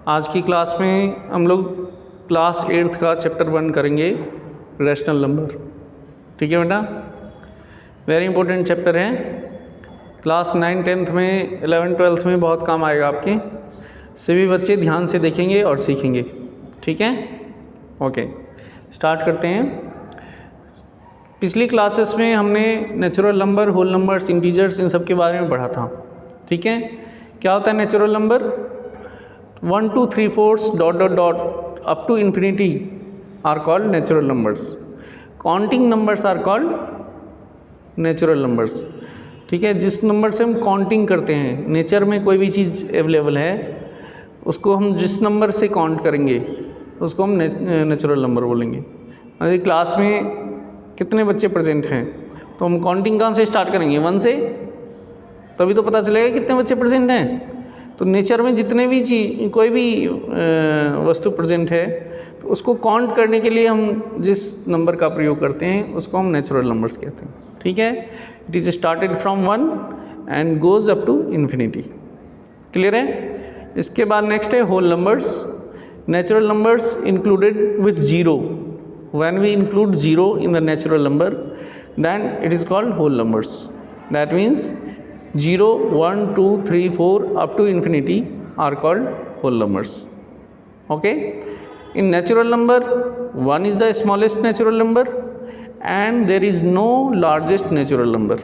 आज की क्लास में हम लोग क्लास 8th का चैप्टर 1 करेंगे, रैशनल नंबर। ठीक है बेटा, वेरी इंपॉर्टेंट चैप्टर है। क्लास 9, 10th में, 11, 12th में बहुत काम आएगा आपके। सभी बच्चे ध्यान से देखेंगे और सीखेंगे। ठीक है, ओके, स्टार्ट करते हैं। पिछली क्लासेस में हमने natural number, whole numbers, integers, इन सब के बारे में पढ़ा था। ठीक है, क्या होता है natural number? 1, 2, 3, 4 ... up to infinity are called natural numbers. Counting numbers are called natural numbers. ठीक है, जिस नंबर से हम काउंटिंग करते हैं, नेचर में कोई भी चीज़ अवेलेबल है उसको हम जिस नंबर से काउंट करेंगे उसको हम नेचुरल नंबर बोलेंगे। अगर क्लास में कितने बच्चे प्रेजेंट हैं तो हम काउंटिंग कहाँ से स्टार्ट करेंगे? 1 से, तभी तो पता चलेगा कितने बच्चे प्रेजेंट हैं। तो नेचर में जितने भी चीज़, कोई भी वस्तु प्रेजेंट है तो उसको काउंट करने के लिए हम जिस नंबर का प्रयोग करते हैं उसको हम नेचुरल नंबर्स कहते हैं। ठीक है, it is started from 1 and goes up to infinity. Clear है? इसके बाद नेक्स्ट है whole numbers. Natural numbers included with zero. When we include zero in the natural number then it is called whole numbers. That means 0, 1, 2, 3, 4 up to infinity are called whole numbers. Okay, in natural number 1 is the smallest natural number and there is no largest natural number.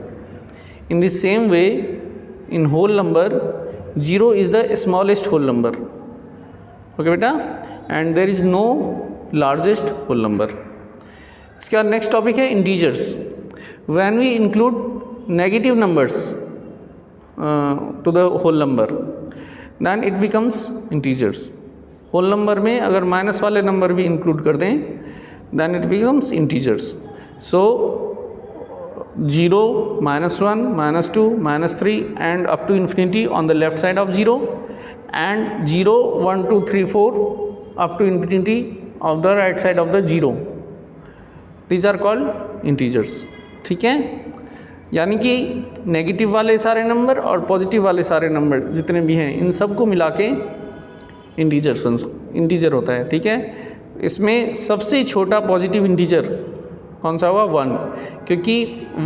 In the same way, in whole number 0 is the smallest whole number. Okay beta, and there is no largest whole number. इसके बाद next topic है integers. When we include negative numbers to the whole number then it becomes integers. whole number में अगर minus वाले number भी include कर दें then it becomes integers. so 0, -1, -2, -3 and up to infinity on the left side of 0 and 0, 1, 2, 3, 4 up to infinity of the right side of the 0. these are called integers. ठीक है, यानी कि negative वाले सारे number और positive वाले सारे number जितने भी हैं इन सब को मिला के इंटीजर होता है। ठीक है, इसमें सबसे छोटा पॉजिटिव इंटीजर कौन सा हुआ? 1, क्योंकि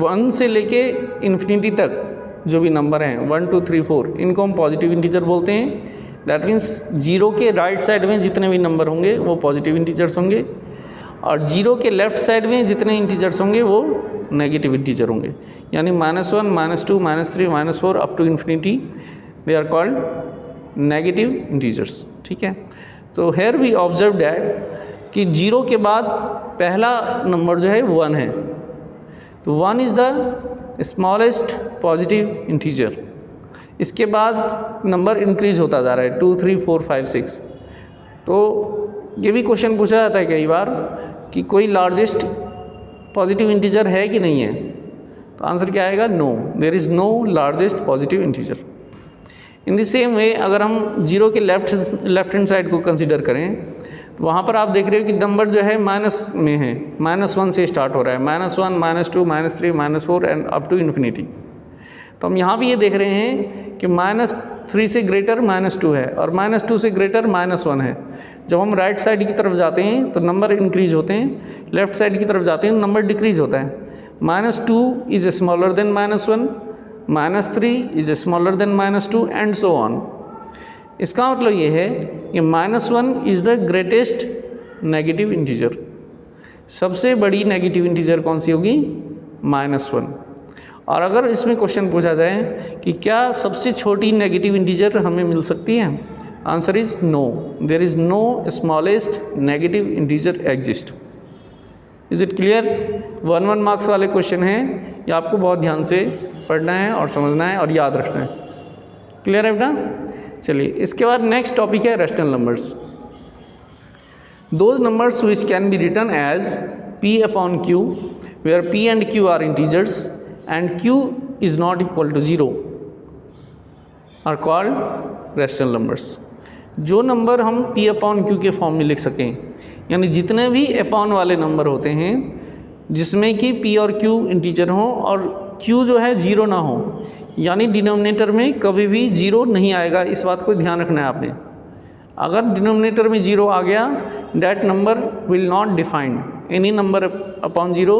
1 से लेके इन्फिनिटी तक जो भी नंबर हैं 1, 2, 3, 4 इनको हम पॉजिटिव इंटीजर बोलते हैं। दैट मीन्स 0 के राइट साइड में जितने भी नंबर होंगे वो पॉजिटिव इंटीजर्स होंगे और 0 के लेफ्ट साइड में जितने इंटीजर्स होंगे वो नेगेटिव इंटीजर होंगे। यानी -1, -2, -3, -4 up to infinity they are called negative integers. ठीक है, तो हेयर वी ऑब्जर्व दैट कि 0 के बाद पहला नंबर जो है 1 है, तो 1 is the smallest positive integer. इसके बाद नंबर इंक्रीज होता जा रहा है 2, 3, 4, 5, 6। तो ये भी क्वेश्चन पूछा जाता है कई बार कि कोई लार्जेस्ट पॉजिटिव इंटीजर है कि नहीं है, तो आंसर क्या आएगा? No, there is no largest positive integer. In the same way अगर हम 0 के लेफ्ट हैंड साइड को कंसीडर करें तो वहाँ पर आप देख रहे हो कि नंबर जो है माइनस में है, -1 से स्टार्ट हो रहा है, -1, -2, -3, -4 एंड अप टू इन्फिनिटी। तो हम यहाँ भी ये देख रहे हैं कि -3 से ग्रेटर -2 है और -2 से ग्रेटर -1 है। जब हम राइट साइड की तरफ जाते हैं तो नंबर इंक्रीज होते हैं, लेफ्ट साइड की तरफ जाते हैं नंबर डिक्रीज होता है। -2 is smaller than -1, -3 is smaller than -2 and so on. इसका मतलब ये है कि -1 is the greatest negative integer. सबसे बड़ी नेगेटिव इंटीजर कौन सी होगी? -1। और अगर इसमें क्वेश्चन पूछा जाए कि क्या सबसे छोटी नेगेटिव इंटीजर हमें मिल सकती है? Answer is no, there is no smallest negative integer exist. Is it clear? 1 marks वाले क्वेश्चन हैं, ये आपको बहुत ध्यान से पढ़ना है और समझना है और याद रखना है। क्लियर है बेटा? चलिए, इसके बाद नेक्स्ट टॉपिक है rational numbers. Those numbers which can be written as P/Q where P and Q are integers and Q is not equal to 0 are called rational numbers. जो नंबर हम P/Q के form में लिख सकें, यानी जितने भी अपॉन वाले नंबर होते हैं जिसमें कि P और Q इंटीजर हों और Q जो है 0 ना हो, यानी डिनोमिनेटर में कभी भी 0 नहीं आएगा। इस बात को ध्यान रखना है आपने। अगर डिनोमिनेटर में 0 आ गया, that number will not defined, any number upon 0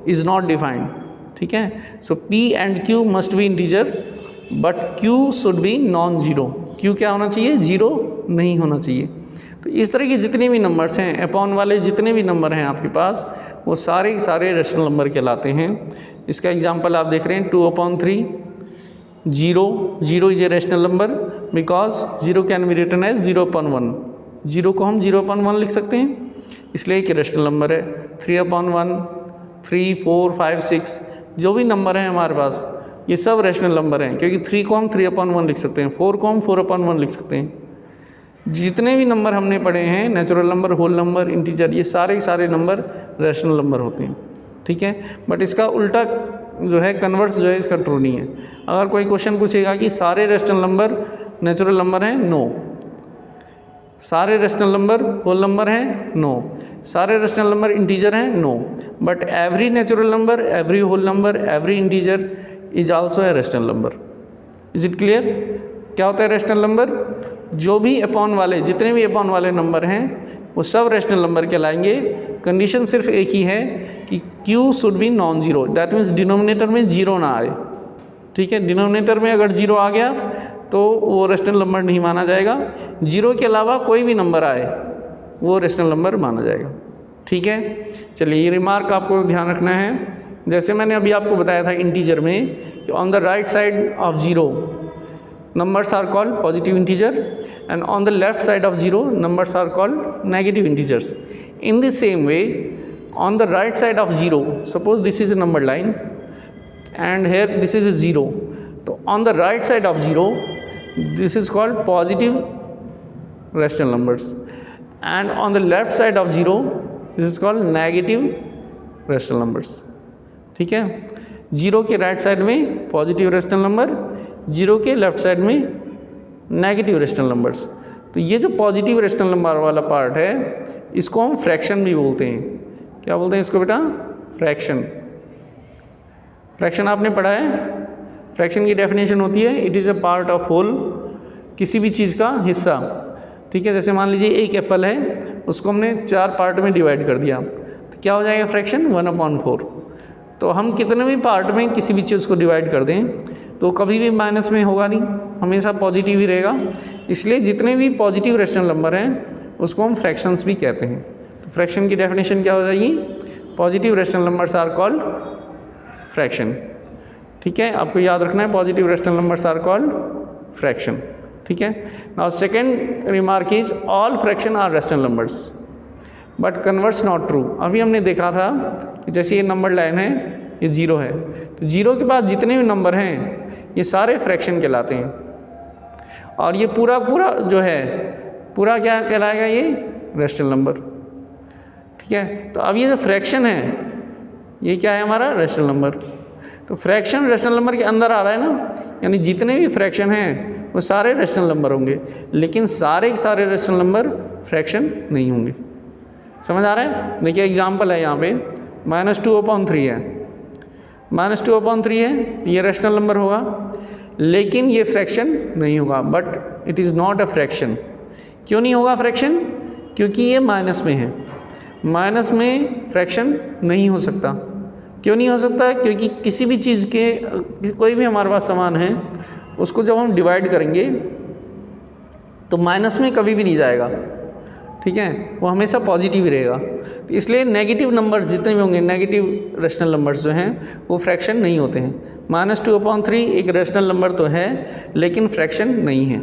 is not defined, ठीक है। सो P and Q must be integer but Q should be non zero. Q क्या होना चाहिए? 0 नहीं होना चाहिए। तो इस तरह के जितने भी नंबर्स हैं, अपॉन वाले जितने भी नंबर हैं आपके पास, वो सारे सारे रेशनल नंबर कहलाते हैं। इसका एग्जांपल आप देख रहे हैं 2/3, 0 is a rational number because 0 can be written as 0/1। 0 को हम 0/1 लिख सकते हैं, इसलिए एक रेशनल नंबर है। 3/1, 3, 4, 5, 6 जो भी नंबर हैं हमारे पास, ये सब रेशनल नंबर हैं, क्योंकि 3 को हम 3/1 लिख सकते हैं, 4 को हम 4/1 लिख सकते हैं। जितने भी नंबर हमने पढ़े हैं, natural number, whole number, integer, ये सारे सारे नंबर रेशनल नंबर होते हैं, ठीक है। बट इसका उल्टा जो है, कन्वर्स जो है, इसका ट्रू नहीं है। अगर कोई क्वेश्चन पूछेगा कि सारे रेशनल नंबर नेचुरल नंबर हैं, नो। सारे रेशनल नंबर होल नंबर हैं, नो। सारे रेशनल नंबर इंटीजर हैं, no. But every natural number, every whole number, every integer is also a rational number. Is it clear? क्या होता है rational number? जो भी अपॉन वाले, जितने भी अपॉन वाले नंबर हैं, वो सब रेशनल नंबर कहलाएंगे। कंडीशन सिर्फ एक ही है कि Q should be non zero, that means denominator में 0 ना आए, ठीक है। डिनोमिनेटर में अगर 0 आ गया तो वो रेशनल नंबर नहीं माना जाएगा। 0 के अलावा कोई भी नंबर आए वो रेशनल नंबर माना जाएगा, ठीक है। चलिए, ये रिमार्क आपको ध्यान रखना है। जैसे मैंने अभी आपको बताया था इंटीजर में कि on the right side of 0 numbers are called positive integer and on the left side of 0 numbers are called negative integers. In the same way, on the right side of 0, suppose this is a number line and here this is a 0. So on the right side of 0, this is called positive rational numbers, and on the left side of 0, this is called negative rational numbers, ठीक है। 0 के right side में positive rational number, 0 के left side में negative rational numbers. तो ये जो positive rational number वाला पार्ट है, इसको हम फ्रैक्शन भी बोलते हैं। क्या बोलते हैं इसको बेटा? फ्रैक्शन। फ्रैक्शन आपने पढ़ा है। फ्रैक्शन की डेफिनेशन होती है, it is a part of whole, किसी भी चीज़ का हिस्सा, ठीक है। जैसे मान लीजिए एक एप्पल है, उसको हमने 4 पार्ट में डिवाइड कर दिया, तो क्या हो जाएगा फ्रैक्शन? 1/4। तो हम कितने भी पार्ट में किसी भी चीज़ को डिवाइड कर दें तो कभी भी माइनस में होगा नहीं, हमेशा पॉजिटिव ही रहेगा। इसलिए जितने भी पॉजिटिव रेशनल नंबर हैं उसको हम फ्रैक्शंस भी कहते हैं। तो फ्रैक्शन की डेफिनेशन क्या हो जाएगी? Positive rational numbers are called fraction, ठीक है। आपको याद रखना है, positive rational numbers are called fraction, ठीक है। Now second remark is all fraction are rational numbers but converse not true. अभी हमने देखा था कि जैसे ये नंबर लाइन है, ये 0 है, तो 0 के बाद जितने भी नंबर हैं ये सारे फ्रैक्शन कहलाते हैं, और ये पूरा पूरा जो है, पूरा क्या कहलाएगा? ये रेशनल नंबर, ठीक है। तो अब ये जो फ्रैक्शन है, ये क्या है? हमारा रेशनल नंबर। तो फ्रैक्शन रेशनल नंबर के अंदर आ रहा है ना, यानी जितने भी फ्रैक्शन हैं वो सारे रेशनल नंबर होंगे, लेकिन सारे के सारे रेशनल नंबर फ्रैक्शन नहीं होंगे। समझ आ रहा है? देखिए एग्जाम्पल है यहाँ पे, -2/3 है, -2/3 है, ये रेशनल नंबर होगा, लेकिन ये फ्रैक्शन नहीं होगा, but it is not a fraction. क्यों नहीं होगा फ्रैक्शन? क्योंकि ये माइनस में है। माइनस में फ्रैक्शन नहीं हो सकता। क्यों नहीं हो सकता? क्योंकि किसी भी चीज़ के, कोई भी हमारे पास सामान है, उसको जब हम डिवाइड करेंगे तो माइनस में कभी भी नहीं जाएगा, ठीक है, वो हमेशा पॉजिटिव ही रहेगा। तो इसलिए नेगेटिव नंबर्स जितने भी होंगे, नेगेटिव रेशनल नंबर्स जो हैं वो फ्रैक्शन नहीं होते हैं। -2/3 एक रेशनल नंबर तो है, लेकिन फ्रैक्शन नहीं है।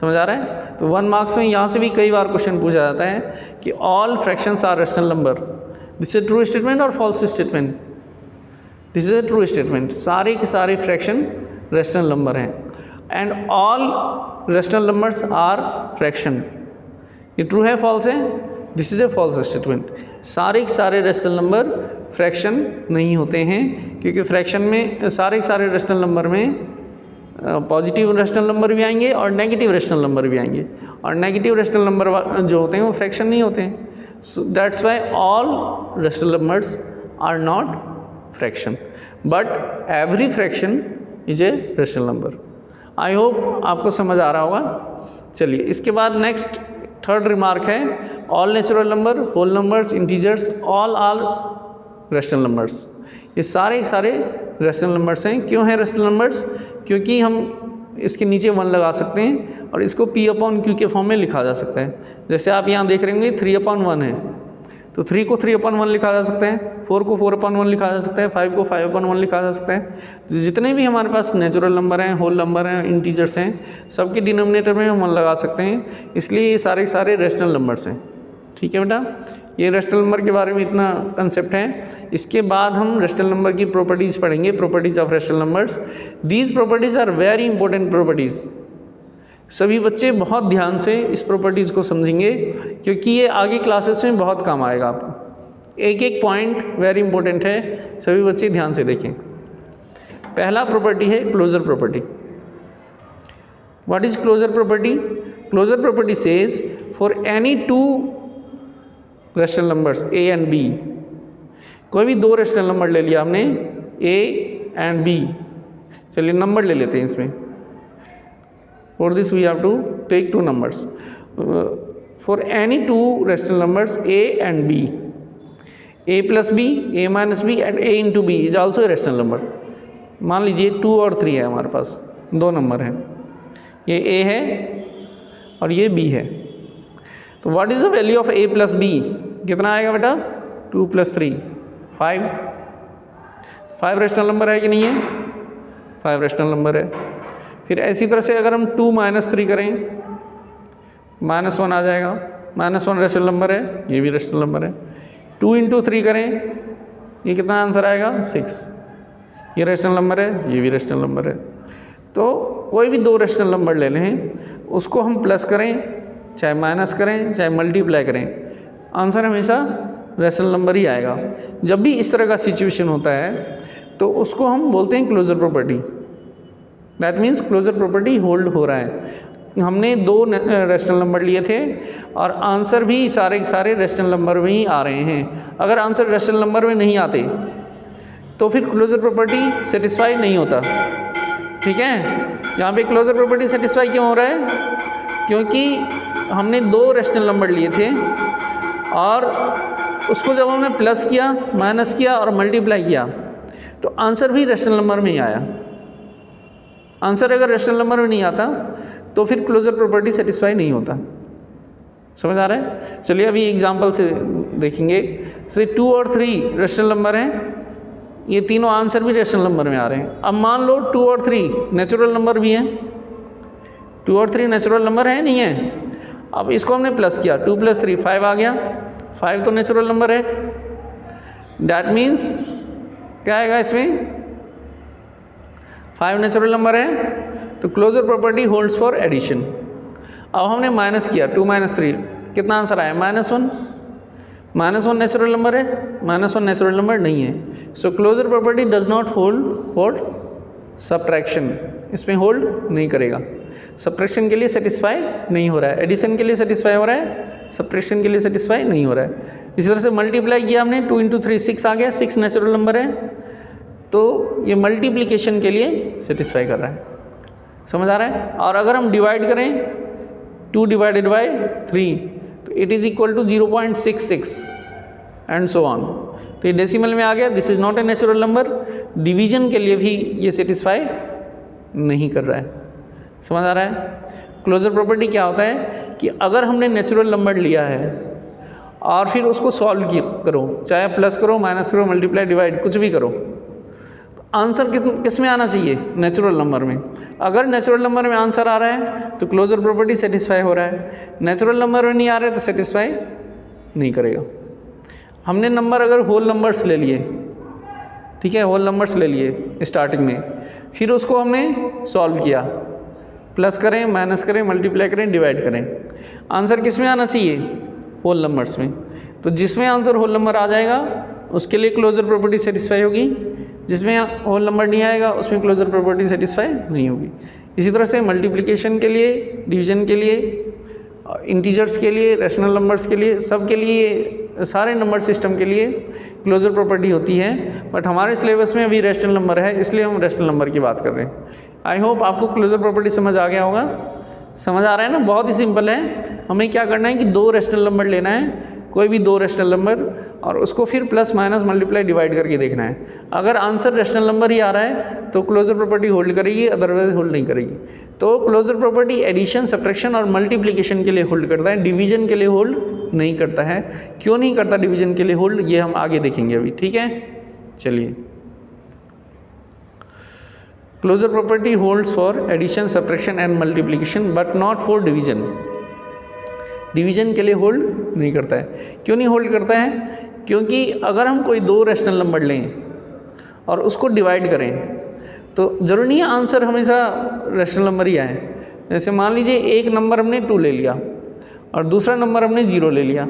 समझ आ रहा है? तो 1 मार्क्स में यहाँ से भी कई बार क्वेश्चन पूछा जाता है कि all fractions are rational number. This is true statement और false statement? This is a true statement. सारे के सारे फ्रैक्शन रेशनल नंबर हैं, and all rational numbers are fraction. ये ट्रू है, फॉल्स है? This is a false statement. सारे के सारे रेशनल नंबर फ्रैक्शन नहीं होते हैं, क्योंकि फ्रैक्शन में सारे के सारे रेशनल नंबर में पॉजिटिव रेशनल नंबर भी आएंगे और नेगेटिव रेशनल नंबर भी आएंगे, और नेगेटिव रेशनल नंबर जो होते हैं वो फ्रैक्शन नहीं होते हैं। So that's why all rational numbers are not fraction, but every fraction is a rational number. I hope आपको समझ आ रहा होगा। चलिए इसके बाद नेक्स्ट थर्ड रिमार्क है, all natural number, whole numbers, integers, all are rational numbers. ये सारे रेशनल नंबर्स हैं। क्यों हैं रेशनल नंबर्स? क्योंकि हम इसके नीचे 1 लगा सकते हैं और इसको P/Q के फॉर्म में लिखा जा सकता है। जैसे आप यहाँ देख रहे होंगे 3/1 है, तो 3 को 3/1 लिखा जा सकता है, 4 को 4/1 लिखा जा सकता है, 5 को 5/1 लिखा जा सकता है। तो जितने भी हमारे पास नेचुरल नंबर हैं, होल नंबर हैं, इंटीजर्स हैं, सबके डिनोमिनेटर में हम 1 लगा सकते हैं, इसलिए ये सारे रेशनल नंबर्स हैं। ठीक है बेटा, ये रेशनल नंबर के बारे में इतना कंसेप्ट है। इसके बाद हम रेशनल नंबर की प्रॉपर्टीज़ पढ़ेंगे, properties of rational numbers. These properties are very important properties. सभी बच्चे बहुत ध्यान से इस प्रॉपर्टीज़ को समझेंगे क्योंकि ये आगे क्लासेस में बहुत काम आएगा आपको। एक एक पॉइंट वेरी इंपॉर्टेंट है, सभी बच्चे ध्यान से देखें। पहला प्रॉपर्टी है closure property. What is closure property? Closure property says for any 2 rational numbers A and B, कोई भी 2 रेशनल नंबर ले लिया हमने A एंड B। चलिए नंबर ले लेते हैं इसमें। For this we have to take 2 numbers. For any 2 rational numbers A and B, A plus B, A minus B and A into B is also a rational number. मान लीजिए 2 और 3 है हमारे पास, 2 नंबर हैं, ये A है और ये B है। तो what is the value of A plus B? कितना आएगा बेटा? 2 plus 3 5। 5 रेशनल नंबर है कि नहीं है? 5 रेशनल नंबर है। फिर ऐसी तरह से अगर हम 2 - 3 करें, -1 आ जाएगा। -1 रेशनल नंबर है, ये भी रेशनल नंबर है। 2 × 3 करें, ये कितना आंसर आएगा? 6। ये रेशनल नंबर है, ये भी रेशनल नंबर है। तो कोई भी 2 रेशनल नंबर ले लें, उसको हम प्लस करें, चाहे माइनस करें, चाहे मल्टीप्लाई करें, आंसर हमेशा रेशनल नंबर ही आएगा। जब भी इस तरह का सिचुएशन होता है तो उसको हम बोलते हैं closure property. That means closure property hold हो रहा है। हमने 2 रेशनल नंबर लिए थे और आंसर भी सारे रेशनल नंबर में ही आ रहे हैं। अगर आंसर रेशनल नंबर में नहीं आते तो फिर क्लोजर प्रॉपर्टी सेटिस्फाई नहीं होता। ठीक है, यहाँ पे क्लोजर प्रॉपर्टी सेटिस्फाई क्यों हो रहा है? क्योंकि हमने 2 रेशनल नंबर लिए थे और उसको जब हमने प्लस किया, माइनस किया और मल्टीप्लाई किया तो आंसर भी रेशनल नंबर में ही आया। आंसर अगर रेशनल नंबर में नहीं आता तो फिर क्लोजर प्रॉपर्टी सेटिस्फाई नहीं होता। समझ आ रहा है? चलिए अभी एग्जांपल से देखेंगे। जैसे 2 और 3 रेशनल नंबर हैं, ये तीनों आंसर भी रेशनल नंबर में आ रहे हैं। अब मान लो 2 और 3 नेचुरल नंबर भी हैं। 2 और 3 नेचुरल नंबर है नहीं है? अब इसको हमने प्लस किया, 2 + 3 5 आ गया। 5 तो नेचुरल नंबर है। दैट मीन्स क्या आएगा इसमें? 5 नेचुरल नंबर है तो closure property holds for addition. अब हमने माइनस किया, 2 - 3 कितना आंसर आया? -1। -1 नेचुरल नंबर है, -1 नेचुरल नंबर नहीं है। So closure property does not hold for subtraction, इसमें होल्ड नहीं करेगा। सब्ट्रैक्शन के लिए सेटिस्फाई नहीं हो रहा है, एडिशन के लिए सेटिस्फाई हो रहा है, सब्ट्रैक्शन के लिए सेटिस्फाई नहीं हो रहा है। इसी तरह से मल्टीप्लाई किया हमने, 2 × 3 6 आ गया, 6 नेचुरल नंबर है तो ये मल्टीप्लिकेशन के लिए सेटिस्फाई कर रहा है। समझ आ रहा है? और अगर हम डिवाइड करें 2 / 3 तो it is equal to 0.66 and so on. तो ये डेसिमल में आ गया, this is not a natural number. Division के लिए भी ये सेटिस्फाई नहीं कर रहा है। समझ आ रहा है? क्लोजर प्रॉपर्टी क्या होता है कि अगर हमने नेचुरल नंबर लिया है और फिर उसको सॉल्व करो, चाहे प्लस करो, माइनस करो, मल्टीप्लाई, डिवाइड, कुछ भी करो, आंसर किस में आना चाहिए? नेचुरल नंबर में। अगर नेचुरल नंबर में आंसर आ रहा है तो क्लोजर प्रॉपर्टी सेटिस्फाई हो रहा है। नेचुरल नंबर में नहीं आ रहा है तो सेटिस्फाई नहीं करेगा। हमने नंबर अगर होल नंबर्स ले लिए, ठीक है, होल नंबर्स ले लिए स्टार्टिंग में, फिर उसको हमने सॉल्व किया, प्लस करें, माइनस करें, मल्टीप्लाई करें, डिवाइड करें, आंसर किस में आना चाहिए? होल नंबर्स में। तो जिसमें आंसर होल नंबर आ जाएगा उसके लिए क्लोजर प्रॉपर्टी सेटिस्फाई होगी, जिसमें होल नंबर नहीं आएगा उसमें क्लोजर प्रॉपर्टी सेटिस्फाई नहीं होगी। इसी तरह से मल्टीप्लिकेशन के लिए, डिवीजन के लिए, इंटीजर्स के लिए, रेशनल नंबर्स के लिए, सब के लिए, सारे नंबर सिस्टम के लिए क्लोजर प्रॉपर्टी होती है। बट हमारे सिलेबस में अभी रेशनल नंबर है, इसलिए हम रेशनल नंबर की बात कर रहे हैं। आई होप आपको क्लोजर प्रॉपर्टी समझ आ गया होगा। समझ आ रहा है ना, बहुत ही सिंपल है। हमें क्या करना है कि दो रैशनल नंबर लेना है, कोई भी दो रैशनल नंबर, और उसको फिर प्लस माइनस मल्टीप्लाई डिवाइड करके देखना है। अगर आंसर रैशनल नंबर ही आ रहा है तो क्लोजर प्रॉपर्टी होल्ड करेगी, अदरवाइज होल्ड नहीं करेगी। तो क्लोजर प्रॉपर्टी एडिशन, सब्ट्रैक्शन और मल्टीप्लिकेशन के लिए होल्ड करता है, डिवीजन के लिए होल्ड नहीं करता है। क्यों नहीं करता डिवीजन के लिए होल्ड, ये हम आगे देखेंगे अभी, ठीक है। चलिए, closure property holds for addition, subtraction and multiplication but not for division. Division के लिए होल्ड नहीं करता है। क्यों नहीं होल्ड करता है? क्योंकि अगर हम कोई दो रैशनल नंबर लें और उसको डिवाइड करें तो ज़रूरी नहीं है आंसर हमेशा रैशनल नंबर ही आए। जैसे मान लीजिए एक नंबर हमने 2 ले लिया और दूसरा नंबर हमने 0 ले लिया।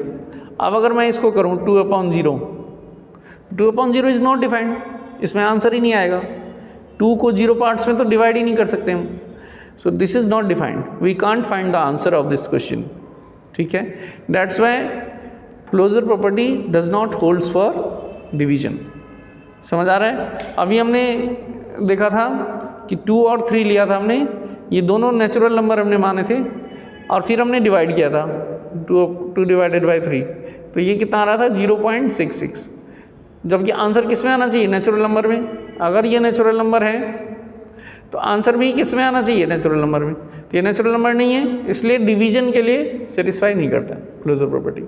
अब अगर मैं इसको करूँ 2/0, 2/0 इज़ नॉट डिफाइंड, इसमें आंसर ही नहीं आएगा। 2 को 0 पार्ट्स में तो डिवाइड ही नहीं कर सकते हम। So this is not defined, we can't find the answer of this question, ठीक है। That's why closure property does not holds for division. समझ आ रहा है? अभी हमने देखा था कि 2 और 3 लिया था हमने, ये दोनों नेचुरल नंबर हमने माने थे और फिर हमने डिवाइड किया था 2 डिवाइडेड बाई 3, तो ये कितना आ रहा था 0.66, जबकि आंसर किस में आना चाहिए? नेचुरल नंबर में। अगर ये नेचुरल नंबर है तो आंसर भी किस में आना चाहिए? नेचुरल नंबर में। तो ये नेचुरल नंबर नहीं है, इसलिए डिवीजन के लिए सेटिस्फाई नहीं करता क्लोजर प्रॉपर्टी।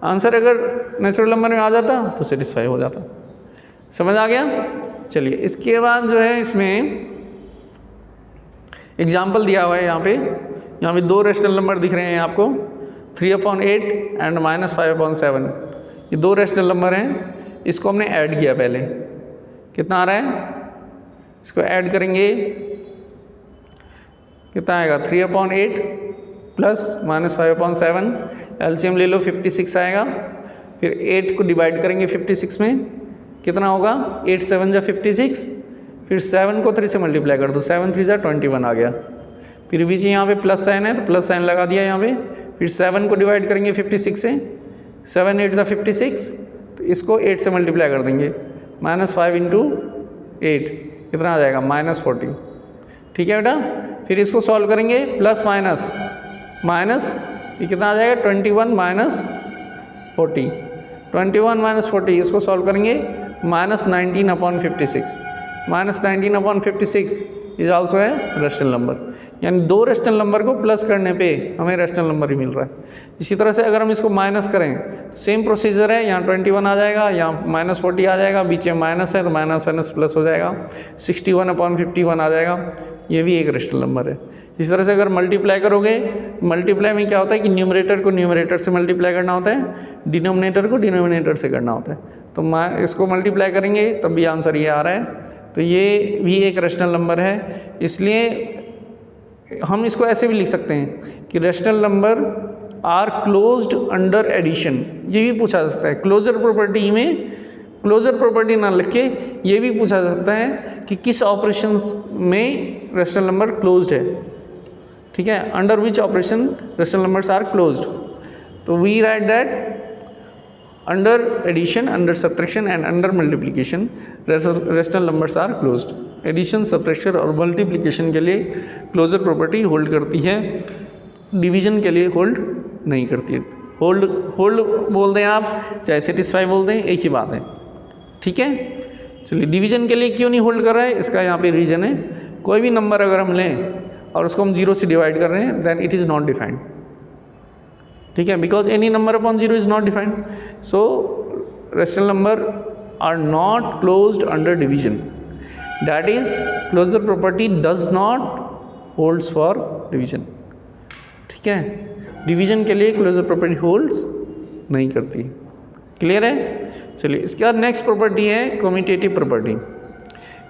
आंसर अगर नेचुरल नंबर में आ जाता तो सेटिस्फाई हो जाता। समझ आ गया? चलिए, इसके बाद जो है इसमें एग्जाम्पल दिया हुआ है। यहाँ पे दो रैशनल नंबर दिख रहे हैं आपको, 3/8 एंड -5/7। ये दो रैशनल नंबर हैं, इसको हमने ऐड किया पहले। कितना आ रहा है? इसको ऐड करेंगे, कितना आएगा? 3/8 प्लस -5/7, एलसीएम ले लो 56 आएगा। फिर 8 को डिवाइड करेंगे 56 में, कितना होगा? 8 7 जा 56, फिर 7 को 3 से मल्टीप्लाई कर दो, 7 3 जा 21 आ गया। फिर बीच यहाँ पे प्लस साइन है तो प्लस साइन लगा दिया यहाँ पे। फिर 7 को डिवाइड करेंगे 56 से, 7 8 जा 56, तो इसको 8 से मल्टीप्लाई कर देंगे, -5 × 8 कितना आ जाएगा? -40, ठीक है बेटा। फिर इसको सॉल्व करेंगे, प्लस माइनस माइनस, ये कितना आ जाएगा? 21 - 40, 21 - 40, इसको सॉल्व करेंगे, -19/56, -19/56 इज ऑल्सो है रैशनल नंबर। यानी दो रैशनल नंबर को प्लस करने पे हमें रैशनल नंबर ही मिल रहा है। इसी तरह से अगर हम इसको माइनस करें तो सेम प्रोसीजर है, यहाँ 21 आ जाएगा, यहाँ -40 आ जाएगा, बीच में माइनस है तो माइनस प्लस हो जाएगा, 61/51 आ जाएगा। ये भी एक रैशनल नंबर है। इस तरह से अगर मल्टीप्लाई करोगे, मल्टीप्लाई में क्या होता है कि न्यूमरेटर को न्यूमरेटर से मल्टीप्लाई करना होता है, डिनोमिनेटर को डिनोमिनेटर से करना होता है। तो इसको मल्टीप्लाई करेंगे तब भी आंसर ये आ रहा है। तो ये भी एक रैशनल नंबर है, इसलिए हम इसको ऐसे भी लिख सकते हैं कि rational number are closed under addition. ये भी पूछा जा सकता है क्लोजर प्रॉपर्टी में, क्लोजर प्रॉपर्टी ना लिख के ये भी पूछा जा सकता है कि किस ऑपरेशंस में रैशनल नंबर क्लोज्ड है, ठीक है। Under which operation rational numbers are closed. तो we write that under addition, under subtraction and under multiplication rational numbers are closed. Addition, subtraction और मल्टीप्लिकेशन के लिए क्लोजर प्रॉपर्टी होल्ड करती है, डिवीजन के लिए होल्ड नहीं करती है। होल्ड बोल दें आप, चाहे सेटिस्फाई बोल दें, एक ही बात है, ठीक है। चलिए, डिवीजन के लिए क्यों नहीं होल्ड कर रहा है, इसका यहाँ पे रीज़न है। कोई भी नंबर अगर हम लें और उसको हम 0 से डिवाइड कर रहे हैं, then it is not defined, ठीक है, because any number upon 0 is not defined. So rational number are not closed under division, that is closure property does not holds for division, ठीक है। डिवीजन के लिए closure property holds नहीं करती। Clear है? चलिए, इसके बाद नेक्स्ट प्रॉपर्टी है commutative property.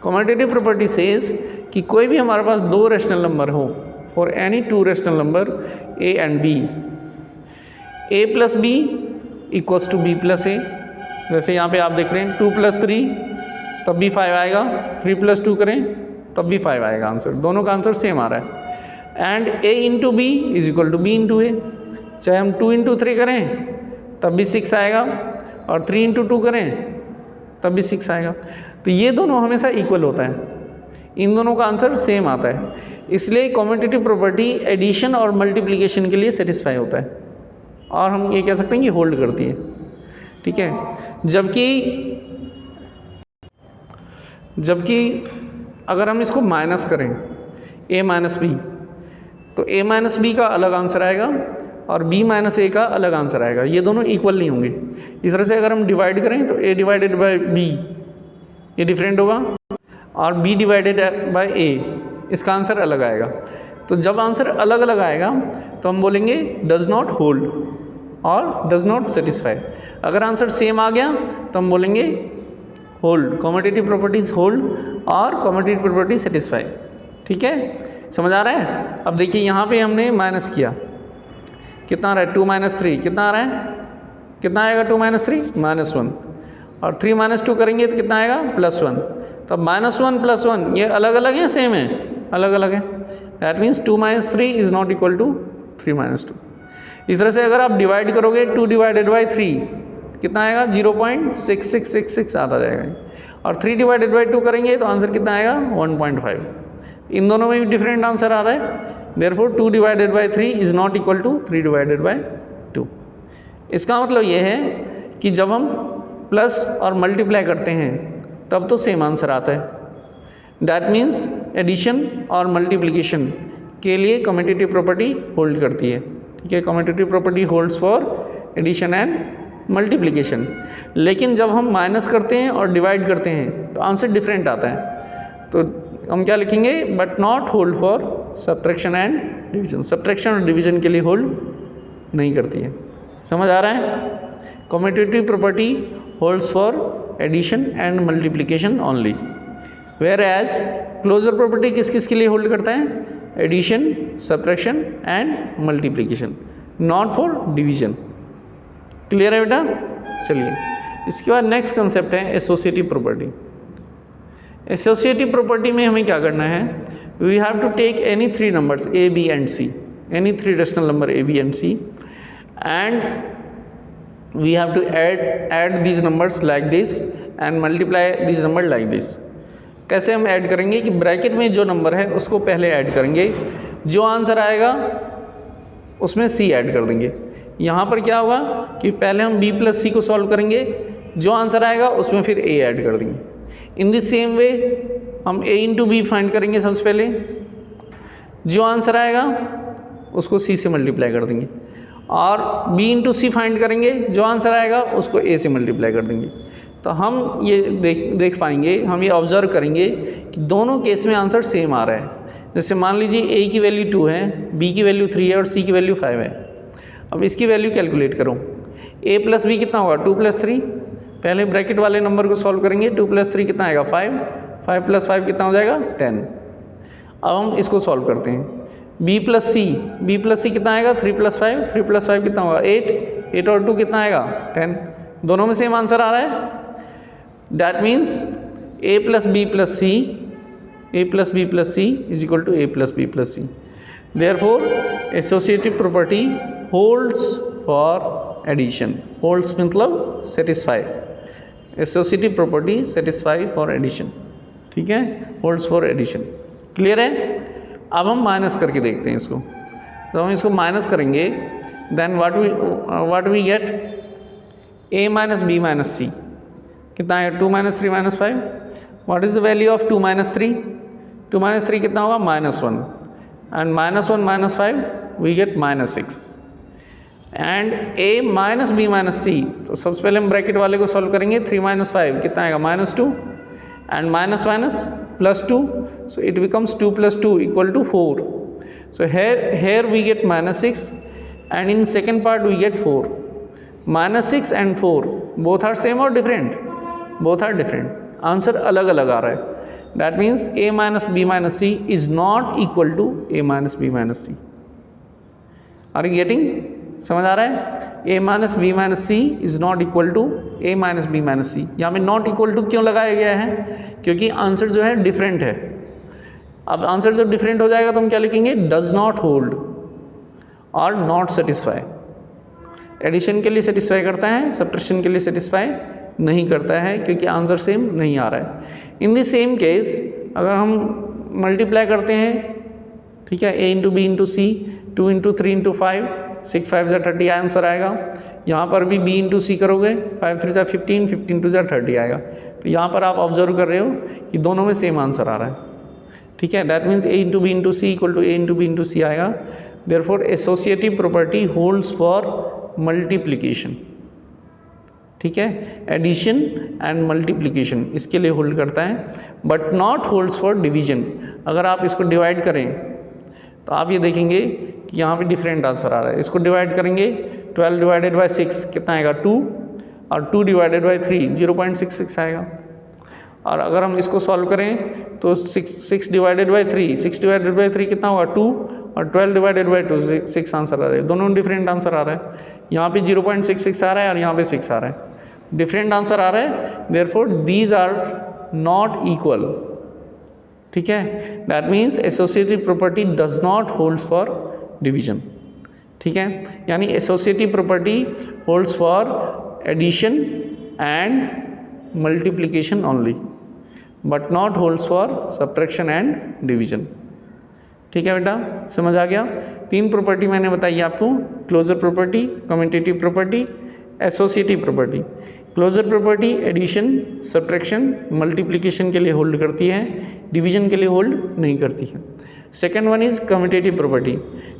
Commutative property says कि कोई भी हमारे पास दो रैशनल नंबर हो, for any two rational number a and b, a + b = b + a। जैसे यहाँ पे आप देख रहे हैं 2 + 3 तब भी 5 आएगा, 3 + 2 करें तब भी 5 आएगा आंसर, दोनों का आंसर सेम आ रहा है। And a × b = b × a, चाहे हम 2 × 3 करें तब भी 6 आएगा और 3 × 2 करें तब भी 6 आएगा। तो ये दोनों हमेशा इक्वल होता है, इन दोनों का आंसर सेम आता है, इसलिए कम्यूटेटिव प्रॉपर्टी एडिशन और मल्टीप्लिकेशन के लिए सेटिस्फाई होता है और हम ये कह सकते हैं कि होल्ड करती है। ठीक है, जबकि अगर हम इसको माइनस करें a माइनस बी, तो a माइनस बी का अलग आंसर आएगा और b माइनस a का अलग आंसर आएगा, ये दोनों इक्वल नहीं होंगे। इस तरह से अगर हम डिवाइड करें तो a डिवाइडेड बाय b ये डिफरेंट होगा और b डिवाइडेड बाय a इसका आंसर अलग आएगा। तो जब आंसर अलग अलग आएगा तो हम बोलेंगे डज नॉट होल्ड और डज नॉट सेटिस्फाई। अगर आंसर सेम आ गया तो हम बोलेंगे होल्ड, कम्यूटेटिव प्रॉपर्टीज होल्ड और कम्यूटेटिव प्रॉपर्टी सेटिस्फाई। ठीक है, समझ आ रहा है। अब देखिए यहाँ पे हमने माइनस किया, कितना आ रहा है 2 माइनस 3, कितना आ रहा है, कितना आएगा 2 माइनस 3 -1 और 3 माइनस 2 करेंगे तो कितना आएगा +1। तो -1 +1 ये अलग अलग है सेम है, अलग अलग है। That means 2 minus 3 is not equal to 3 minus 2। इस तरह से अगर आप डिवाइड करोगे 2 डिवाइडेड बाई 3 कितना आएगा 0.6666 आता जाएगा और 3 डिवाइडेड बाई 2 करेंगे तो आंसर कितना आएगा 1.5। इन दोनों में भी डिफरेंट आंसर आ रहा है, therefore 2 divided by 3 is not equal to 3 divided by 2। इसका मतलब ये है कि जब हम प्लस और मल्टीप्लाई करते हैं तब तो सेम आंसर आता है। दैट मीन्स एडिशन और मल्टीप्लिकेशन के लिए कम्यूटेटिव प्रॉपर्टी होल्ड करती है। ठीक है, commutative property holds for addition and multiplication. लेकिन जब हम माइनस करते हैं और डिवाइड करते हैं तो आंसर डिफरेंट आता है। तो हम क्या लिखेंगे, but not hold for subtraction and division. Subtraction और डिवीजन के लिए होल्ड नहीं करती है। समझ आ रहा है। Commutative property holds for addition and multiplication only, whereas closure property किस किस के लिए होल्ड करता है, addition, subtraction and multiplication, not for division. Clear है बेटा। चलिए इसके बाद नेक्स्ट कंसेप्ट है एसोसिएटिव प्रॉपर्टी। एसोसिएटिव प्रॉपर्टी में हमें क्या करना है, we have to take any 3 numbers a b and c, any 3 rational number a b and c and we have to add these numbers like this and multiply these numbers like this। कैसे हम add करेंगे कि bracket में जो number है उसको पहले add करेंगे, जो आंसर आएगा उसमें c ऐड कर देंगे। यहाँ पर क्या होगा कि पहले हम b प्लस सी को सॉल्व करेंगे, जो आंसर आएगा उसमें फिर a ऐड कर देंगे। इन द सेम वे हम a इंटू बी फाइंड करेंगे, सबसे पहले जो आंसर आएगा उसको c से मल्टीप्लाई कर देंगे और b इंटू सी फाइंड करेंगे, जो आंसर आएगा उसको a से मल्टीप्लाई कर देंगे। तो हम ये देख पाएंगे, हम ये ऑब्जर्व करेंगे कि दोनों केस में आंसर सेम आ रहा है। जैसे मान लीजिए a की वैल्यू 2 है, b की वैल्यू 3 है और c की वैल्यू 5 है। अब इसकी वैल्यू कैलकुलेट करो, a प्लस बी कितना होगा 2 प्लस 3, पहले ब्रैकेट वाले नंबर को सॉल्व करेंगे, 2 प्लस 3 कितना आएगा 5, 5 प्लस 5 कितना हो जाएगा 10। अब हम इसको सॉल्व करते हैं, b प्लस सी कितना आएगा 3 प्लस 5, 3 प्लस 5 कितना होगा 8, 8 और 2 कितना आएगा 10। दोनों में सेम आंसर आ रहा है। That means a plus b plus c is equal to a plus b plus c. Therefore associative property holds for addition, holds मतलब satisfy, associative property satisfy for addition. ठीक है, होल्ड्स फॉर एडिशन। क्लियर है। अब हम minus करके देखते हैं इसको। तो हम इसको माइनस करेंगे, then what we get, a minus b minus c कितना है 2 minus 3 minus 5। What is the value of 2 minus 3, 2 minus 3 कितना होगा -1 and -1 minus 5 we get -6 and a minus b minus c. तो सबसे पहले हम ब्रैकेट वाले को सॉल्व करेंगे, 3 माइनस 5 कितना आएगा -2 and minus minus +2, so it becomes 2 plus 2 equal to 4. So here we get -6 and in second part we get 4. -6 and 4 both are same or different? Both are different. Answer अलग अलग आ रहा है। That means a minus b minus c is not equal to a minus b minus c. Are you getting? समझ आ रहा है। a minus b minus c is not equal to a minus b minus c. यहाँ में not equal to क्यों लगाया गया है, क्योंकि आंसर जो है डिफरेंट है। अब आंसर जब डिफरेंट हो जाएगा तो हम क्या लिखेंगे, डज नॉट होल्ड और नॉट सेटिस्फाई। एडिशन के लिए सेटिस्फाई करता है, सब्ट्रैक्शन के लिए सेटिस्फाई नहीं करता है, क्योंकि आंसर सेम नहीं आ रहा है। इन द सेम केस अगर हम मल्टीप्लाई करते हैं, ठीक है, a into B into C, 2 into 3 into 5, 6 5 जा 30 आंसर आएगा। यहाँ पर भी b इंटू सी करोगे, 5 3 जा 15, 15 2 जा 30 आएगा। तो यहाँ पर आप ऑब्जर्व कर रहे हो कि दोनों में सेम आंसर आ रहा है, ठीक है। That means a into B into c equal to a into B into c आएगा। Therefore associative property holds for multiplication, ठीक है, एडिशन एंड मल्टीप्लिकेशन इसके लिए होल्ड करता है, but not holds for division. अगर आप इसको डिवाइड करें तो आप ये देखेंगे कि यहाँ पे डिफरेंट आंसर आ रहा है। इसको डिवाइड करेंगे, 12 डिवाइडेड बाई 6 कितना आएगा 2, और 2 डिवाइडेड बाई 3 0.66 आएगा। और अगर हम इसको सॉल्व करें तो 6 डिवाइडेड बाई 3, 6 डिवाइडेड बाई 3 कितना होगा 2, और 12 डिवाइडेड बाई 2 6 आंसर आ रहा है। दोनों डिफरेंट आंसर आ रहा है, यहाँ पे 0.66 आ रहा है और यहाँ पे 6 आ रहा है, डिफरेंट आंसर आ रहा है। Therefore these are not equal, ठीक है। That means associative property does not holds for division, ठीक है। यानी associative property holds for addition and multiplication only, but not holds for subtraction and division, ठीक है बेटा, समझ आ गया। 3 प्रॉपर्टी मैंने बताई आपको, closure property, commutative property, associative property. Closure property addition, subtraction, multiplication के लिए होल्ड करती है, डिवीजन के लिए होल्ड नहीं करती है। Second one is commutative property.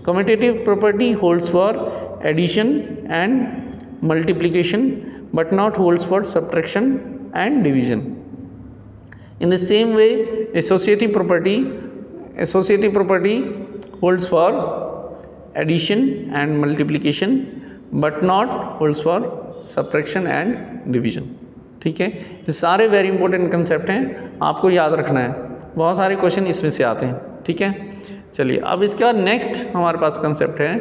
Commutative property holds for addition and multiplication but not holds for subtraction and division. In the same way, associative property holds for addition and multiplication but not holds for subtraction and division, ठीक है। ये सारे very important concept हैं, आपको याद रखना है, बहुत सारे क्वेश्चन इसमें से आते हैं, ठीक है। चलिए अब इसके बाद नेक्स्ट हमारे पास कंसेप्ट है,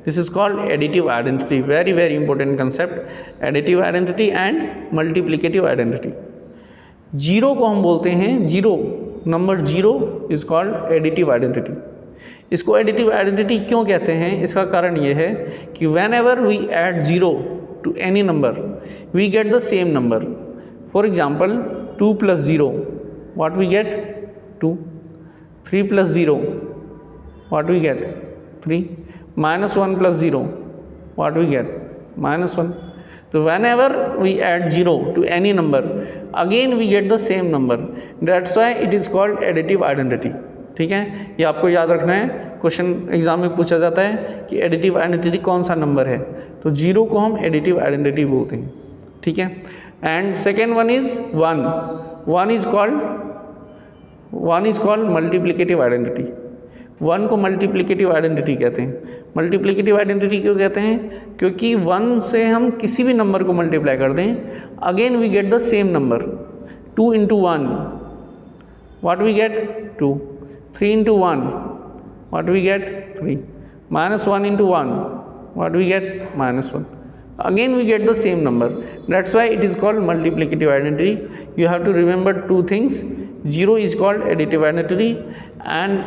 this is called additive identity. Very very important concept, additive identity and multiplicative identity. Zero को हम बोलते हैं, zero number zero is called additive identity. इसको एडिटिव आइडेंटिटी क्यों कहते हैं, इसका कारण ये है कि whenever we add zero to any number we get the same number. For example 2 + 0 what we get 2, 3 + 0 what we get 3, -1 + 0 what we get -1। So whenever we add 0 to any number, again we get the same number. That's why it is called additive identity. ठीक है, ये आपको याद रखना है, question exam में पूछा जाता है कि एडिटिव आइडेंटिटी कौन सा नंबर है, तो जीरो को हम एडिटिव आइडेंटिटी बोलते हैं, ठीक है। And second one is one, one is called multiplicative identity. One को मल्टीप्लिकेटिव आइडेंटिटी कहते हैं। मल्टीप्लिकेटिव आइडेंटिटी क्यों कहते हैं, क्योंकि वन से हम किसी भी नंबर को मल्टीप्लाई कर दें, again we get the same number. 2 × 1 what we get 2, 3 × 1 what we get 3, -1 × 1 what we get -1, again we get the same number. That's why it is called multiplicative identity. You have to remember 2 things, 0 is called additive identity and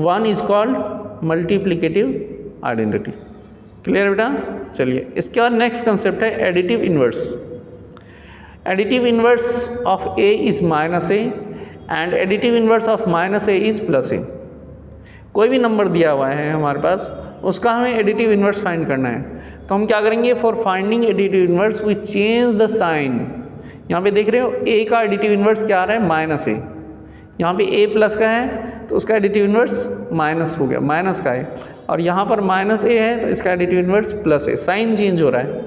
1 is called multiplicative identity. Clear बेटा। चलिए इसके बाद next concept है additive inverse. Additive inverse of a is -a and additive inverse of -a is +a। कोई भी number दिया हुआ है हमारे पास, उसका हमें एडिटिव इन्वर्स फाइंड करना है, तो हम क्या करेंगे, for finding additive inverse we change the sign. यहाँ पे देख रहे हो a का एडिटिव इन्वर्स क्या आ रहा है -a, यहाँ पे a प्लस का है तो उसका एडिटिव इन्वर्स माइनस हो गया, माइनस का है, और यहाँ पर -a है तो इसका additive inverse +a, sign change हो रहा है,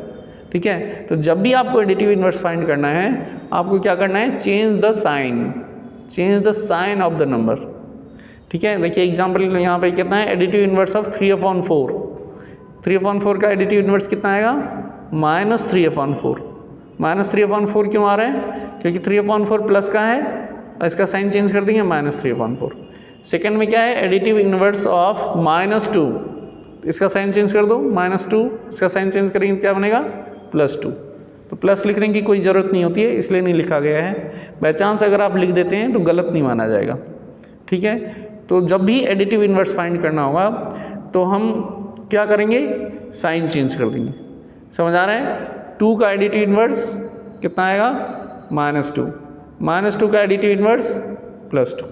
ठीक है। तो जब भी आपको एडिटिव इन्वर्स फाइंड करना है, आपको क्या करना है, change the sign of the number, ठीक है। देखिए एग्जाम्पल यहाँ पे कितना है, एडिटिव इन्वर्स ऑफ 3/4, 3/4 का एडिटिव इन्वर्स कितना आएगा, -3/4। -3/4 क्यों आ रहा है, क्योंकि 3/4 प्लस का है, इसका साइन चेंज कर देंगे -3/4। सेकेंड में क्या है, एडिटिव इन्वर्स ऑफ -2, इसका साइन चेंज कर दो -2, इसका साइन चेंज करेंगे क्या बनेगा +2। तो प्लस लिखने की कोई ज़रूरत नहीं होती है, इसलिए नहीं लिखा गया है। बाई चांस अगर आप लिख देते हैं तो गलत नहीं माना जाएगा, ठीक है। तो जब भी एडिटिव इन्वर्स फाइंड करना होगा तो हम क्या करेंगे, साइन चेंज कर देंगे। समझ आ रहा है। 2 का एडिटिव इन्वर्स कितना आएगा, -2, -2 का एडिटिव इन्वर्स +2,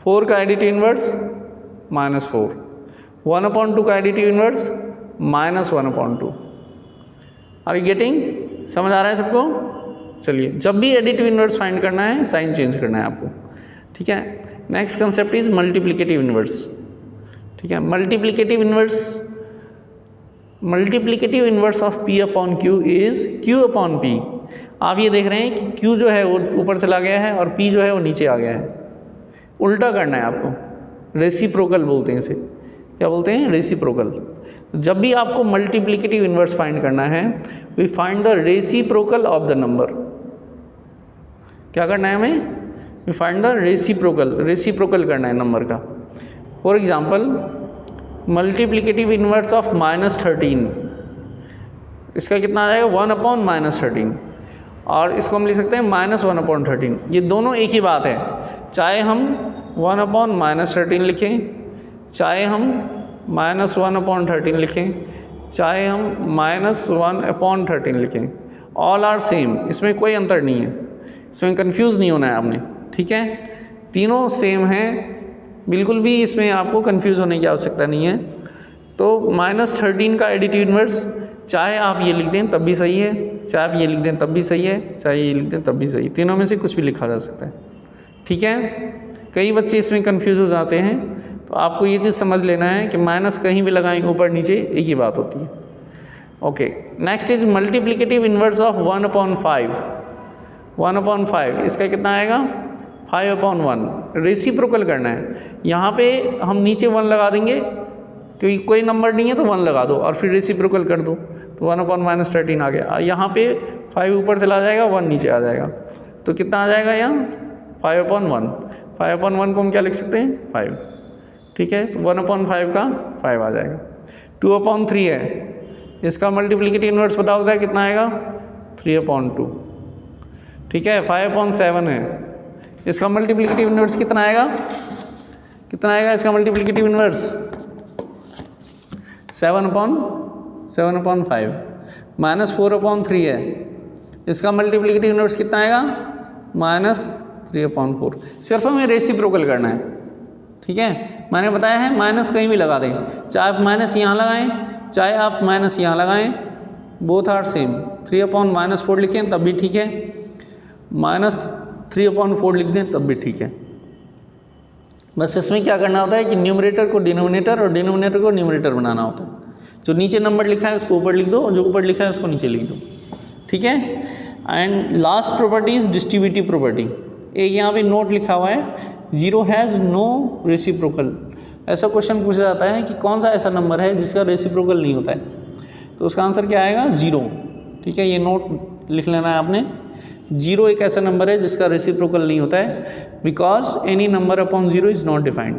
4 का एडिटिव इन्वर्स -4, 1/2 का additive inverse -1/2। Are you getting? समझ आ रहा है सबको? चलिए, जब भी एडिटिव इन्वर्स फाइंड करना है साइन चेंज करना है आपको, ठीक है। Next concept is multiplicative inverse, ठीक है। Multiplicative inverse of P upon Q is Q upon P। आप ये देख रहे हैं कि Q जो है वो ऊपर चला गया है और P जो है वो नीचे आ गया है। उल्टा करना है आपको, रेसिप्रोकल बोलते हैं इसे। क्या बोलते हैं? रेसिप्रोकल। जब भी आपको मल्टीप्लिकेटिव इन्वर्स फाइंड करना है, we find the reciprocal of the number. क्या करना है हमें? वी फाइंड द रेसिप्रोकल करना है नंबर का। For example, multiplicative inverse of -13, इसका कितना आ जाएगा? 1/-13। और इसको हम लिख सकते हैं -1/13। ये दोनों एक ही बात है, चाहे हम 1/-13 लिखें, चाहे हम -1/13 लिखें, चाहे हम -1/13 लिखें, ऑल आर सेम। इसमें कोई अंतर नहीं है, इसमें कंफ्यूज नहीं होना है आपने, ठीक है। तीनों सेम हैं, बिल्कुल भी इसमें आपको कंफ्यूज होने की आवश्यकता नहीं है। तो -13 का एडिटिव इन्वर्स चाहे आप ये लिख दें तब भी सही है, चाहे आप ये लिख दें तब भी सही है, चाहे ये लिख दें तब भी सही है। तीनों में से कुछ भी लिखा जा सकता है, ठीक है। कई बच्चे इसमें कंफ्यूज हो जाते हैं, तो आपको ये चीज़ समझ लेना है कि माइनस कहीं भी लगाएं, ऊपर नीचे एक ही बात होती है। Okay, next is multiplicative inverse of 1/5। 1/5 इसका कितना आएगा? 5/1। रेसिप्रोकल करना है। यहाँ पे हम नीचे 1 लगा देंगे, क्योंकि कोई नंबर नहीं है तो 1 लगा दो और फिर रेसिप्रोकल कर दो, तो 1/-13 आ गया। यहाँ पे 5 ऊपर चला जाएगा, 1 नीचे आ जाएगा, तो कितना आ जाएगा यहाँ? 5/1। 5/1 को हम क्या लिख सकते हैं? 5, ठीक है। तो 1/5 का 5 आ जाएगा। 2/3 है, इसका मल्टीप्लिकेटिव इन्वर्स बताओ होता है कितना आएगा? 3/2, ठीक है। 5/7 है, इसका मल्टीप्लिकेटिव इन्वर्स कितना आएगा? कितना आएगा इसका मल्टीप्लिकेटिव इन्वर्स? 7/5। -4/3 है, इसका मल्टीप्लिकेटिव इन्वर्स कितना आएगा? -3/4। सिर्फ हमें रेसिप्रोकल करना है, ठीक है। मैंने बताया है माइनस कहीं भी लगा दें, चाहे आप माइनस यहाँ लगाएं, चाहे आप माइनस यहाँ लगाएं, बोथ आर सेम। 3/-4 लिखें तब भी ठीक है, -3/4 लिख दें तब भी ठीक है। बस इसमें क्या करना होता है कि न्यूमरेटर को डिनोमिनेटर और डिनोमिनेटर को न्यूमरेटर बनाना होता है। जो नीचे नंबर लिखा है उसको ऊपर लिख दो, और जो ऊपर लिखा है उसको नीचे लिख दो, ठीक है। And last property is distributive property. एक यहाँ पे नोट लिखा हुआ है, 0 हैज़ नो रेसिप्रोकल। ऐसा क्वेश्चन पूछा जाता है कि कौन सा ऐसा नंबर है जिसका रेसिप्रोकल नहीं होता है, तो उसका आंसर क्या आएगा? 0, ठीक है। ये नोट लिख लेना है आपने। 0 एक ऐसा नंबर है जिसका रेसिप्रोकल नहीं होता है, because any number upon 0 is not defined.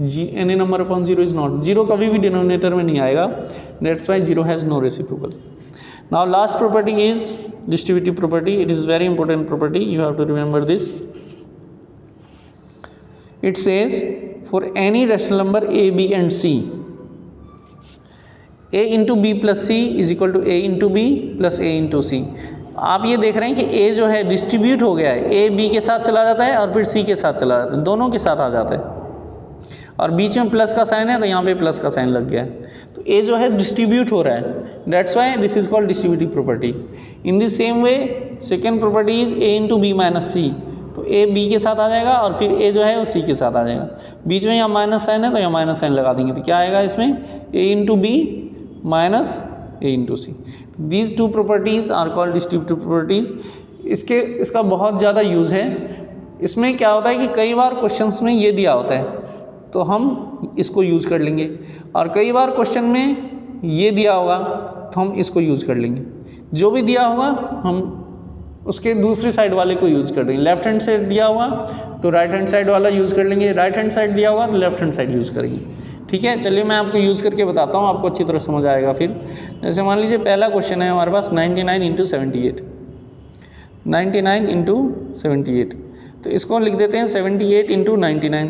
Any number upon 0 is not, 0 कभी भी डिनोमिनेटर में नहीं आएगा, that's why 0 has no reciprocal. Now last property is distributive property. It is very important property, you have to remember this. It says for any rational number a, b and c, a into b plus c is equal to a into b plus a into c। आप ये देख रहे हैं कि a जो है distribute हो गया है, a b के साथ चला जाता है और फिर c के साथ चला जाता है, दोनों के साथ आ जाता है, और बीच में प्लस का साइन है तो यहाँ पे प्लस का साइन लग गया है, तो a जो है डिस्ट्रीब्यूट हो रहा है, that's why this is called distributive property. In the same way second property is a into b minus c, तो a b के साथ आ जाएगा और फिर a जो है वो c के साथ आ जाएगा, बीच में यहाँ माइनस साइन है तो यहाँ माइनस साइन लगा देंगे, तो क्या आएगा इसमें? a into b minus a into c। These two properties are called distributive properties. इसका बहुत ज़्यादा यूज़ है। इसमें क्या होता है कि कई बार क्वेश्चंस में ये दिया होता है तो हम इसको यूज़ कर लेंगे, और कई बार क्वेश्चन में ये दिया होगा तो हम इसको यूज़ कर लेंगे। जो भी दिया होगा हम उसके दूसरी साइड वाले को यूज़ कर देंगे। लेफ्ट हैंड साइड दिया होगा तो राइट हैंड साइड वाला यूज़ कर लेंगे, राइट हैंड साइड दिया होगा तो लेफ्ट हैंड साइड यूज़ करेंगे, ठीक है। चलिए मैं आपको यूज़ करके बताता हूँ, आपको अच्छी तरह समझ आएगा। फिर जैसे मान लीजिए पहला क्वेश्चन है हमारे पास 99 × 78, 99 × 78, तो इसको लिख देते हैं 78 × 99,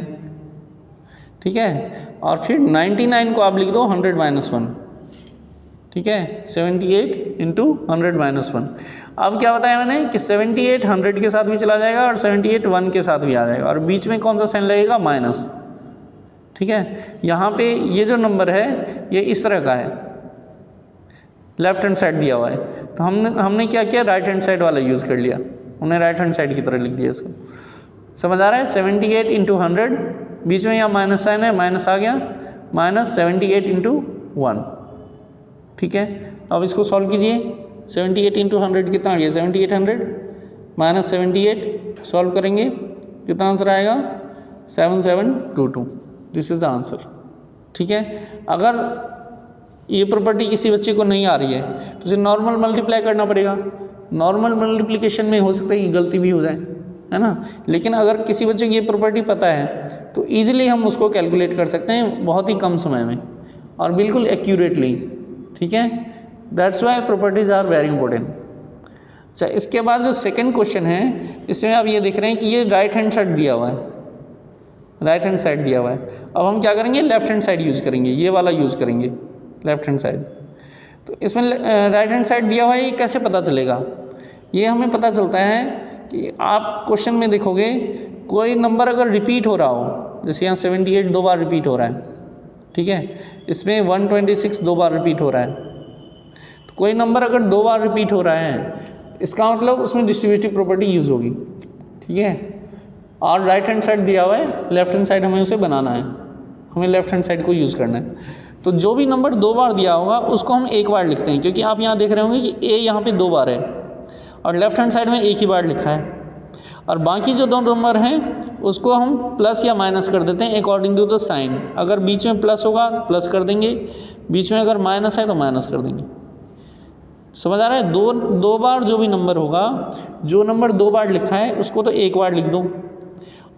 ठीक है। और फिर 99 को आप लिख दो 100 - 1, ठीक है, 78 इंटू 100 माइनस 1। अब क्या बताया मैंने कि 78 100 के साथ भी चला जाएगा और 78 1 के साथ भी आ जाएगा, और बीच में कौन सा साइन लगेगा, माइनस। ठीक है, यहाँ पे ये जो नंबर है ये इस तरह का है, लेफ्ट हैंड साइड दिया हुआ है, तो हमने क्या किया, राइट हैंड साइड वाला यूज़ कर लिया, हमने राइट हैंड साइड की तरह लिख दिया इसको। समझ आ रहा है, 78 इंटू 100, बीच में यहाँ माइनस साइन है, माइनस आ गया, माइनस 78 इंटू 1। ठीक है, अब इसको सॉल्व कीजिए, 78 इंटू 100 कितना आ गया, 7800 माइनस 78, सॉल्व करेंगे कितना आंसर आएगा, 7722। This is the answer. ठीक है, अगर ये प्रॉपर्टी किसी बच्चे को नहीं आ रही है तो उसे नॉर्मल मल्टीप्लाई करना पड़ेगा। नॉर्मल मल्टीप्लिकेशन में हो सकता है कि गलती भी हो जाए, है ना, लेकिन अगर किसी बच्चे को ये प्रॉपर्टी पता है तो ईजिली हम उसको कैलकुलेट कर सकते हैं बहुत ही कम समय में और बिल्कुल एक्यूरेटली। ठीक है, that's why properties are very important. अच्छा, इसके बाद जो सेकंड क्वेश्चन है, इसमें आप ये देख रहे हैं कि ये राइट हैंड साइड दिया हुआ है, राइट हैंड साइड दिया हुआ है। अब हम क्या करेंगे, लेफ्ट हैंड साइड यूज़ करेंगे, ये वाला यूज़ करेंगे, लेफ्ट हैंड साइड। तो इसमें राइट हैंड साइड दिया हुआ है, ये कैसे पता चलेगा, ये हमें पता चलता है कि आप क्वेश्चन में देखोगे कोई नंबर अगर रिपीट हो रहा हो, जैसे यहाँ 78 दो बार रिपीट हो रहा है, ठीक है, इसमें 126 दो बार रिपीट हो रहा है, तो कोई नंबर अगर दो बार रिपीट हो रहा है इसका मतलब उसमें डिस्ट्रीब्यूटिव प्रॉपर्टी यूज़ होगी। ठीक है, और राइट हैंड साइड दिया हुआ है, लेफ्ट हैंड साइड हमें उसे बनाना है, हमें लेफ्ट हैंड साइड को यूज़ करना है। तो जो भी नंबर दो बार दिया होगा उसको हम एक बार लिखते हैं, क्योंकि आप यहाँ देख रहे होंगे कि ए यहाँ पे दो बार है और लेफ्ट हैंड साइड में एक ही बार लिखा है, और बाकी जो दो नंबर हैं उसको हम प्लस या माइनस कर देते हैं अकॉर्डिंग टू द साइन। अगर बीच में प्लस होगा तो प्लस कर देंगे, बीच में अगर माइनस है तो माइनस कर देंगे। समझ आ रहा है, दो बार जो भी नंबर होगा, जो नंबर दो बार लिखा है उसको तो एक बार लिख दो,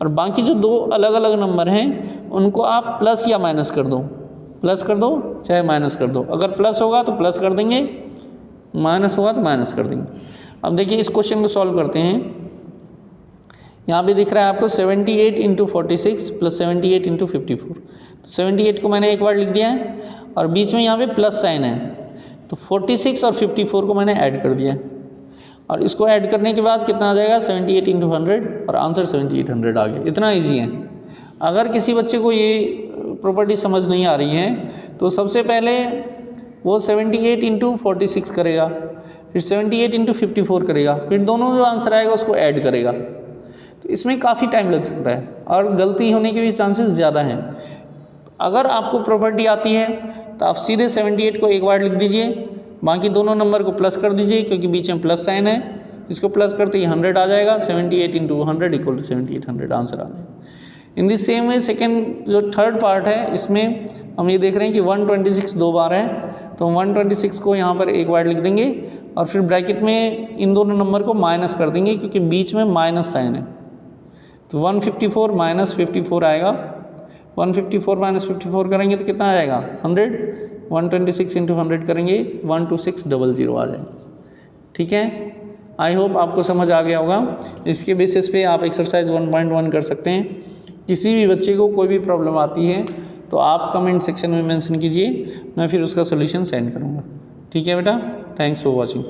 और बाकी जो दो अलग अलग नंबर हैं उनको आप प्लस या माइनस कर दो, प्लस कर दो चाहे माइनस कर दो। अगर प्लस होगा तो प्लस कर देंगे, माइनस होगा तो माइनस कर देंगे। अब देखिए इस क्वेश्चन को सॉल्व करते हैं। यहाँ पे दिख रहा है आपको 78 इंटू 46 प्लस 78 इंटू 54। 78 को मैंने एक बार लिख दिया है और बीच में यहाँ पे प्लस साइन है, तो 46 और 54 को मैंने ऐड कर दिया है, और इसको ऐड करने के बाद कितना आ जाएगा, 78 इंटू 100, और आंसर 7800 आ गया। इतना ईजी है। अगर किसी बच्चे को ये प्रॉपर्टी समझ नहीं आ रही है तो सबसे पहले वो 78 इंटू 46 करेगा, फिर 78 इंटू 54 करेगा, फिर दोनों जो आंसर आएगा उसको ऐड करेगा। तो इसमें काफ़ी टाइम लग सकता है और गलती होने के भी चांसेस ज़्यादा हैं। अगर आपको प्रॉपर्टी आती है तो आप सीधे 78 को एक बार लिख दीजिए, बाकी दोनों नंबर को प्लस कर दीजिए क्योंकि बीच में प्लस साइन है, इसको प्लस करते ही 100 आ जाएगा, 78 इंटू 100 इक्वल टू 7800 आंसर आ जाएगा। इन दी सेम वे सेकेंड जो थर्ड पार्ट है, इसमें हम ये देख रहे हैं कि 126 दो बार है, तो 126 को यहाँ पर एक बार लिख देंगे और फिर ब्रैकेट में इन दोनों नंबर को माइनस कर देंगे क्योंकि बीच में माइनस साइन है। तो 154 माइनस 54 आएगा, 154 माइनस 54 करेंगे तो कितना आ जाएगा, 100। 126 इंटू 100 करेंगे 12600 आ जाएगा। ठीक है, आई होप आपको समझ आ गया होगा। इसके बेसिस पे आप एक्सरसाइज 1.1 कर सकते हैं। किसी भी बच्चे को कोई भी प्रॉब्लम आती है तो आप कमेंट सेक्शन में मेंशन कीजिए, मैं फिर उसका सॉल्यूशन सेंड करूँगा। ठीक है बेटा, थैंक्स फॉर वॉचिंग।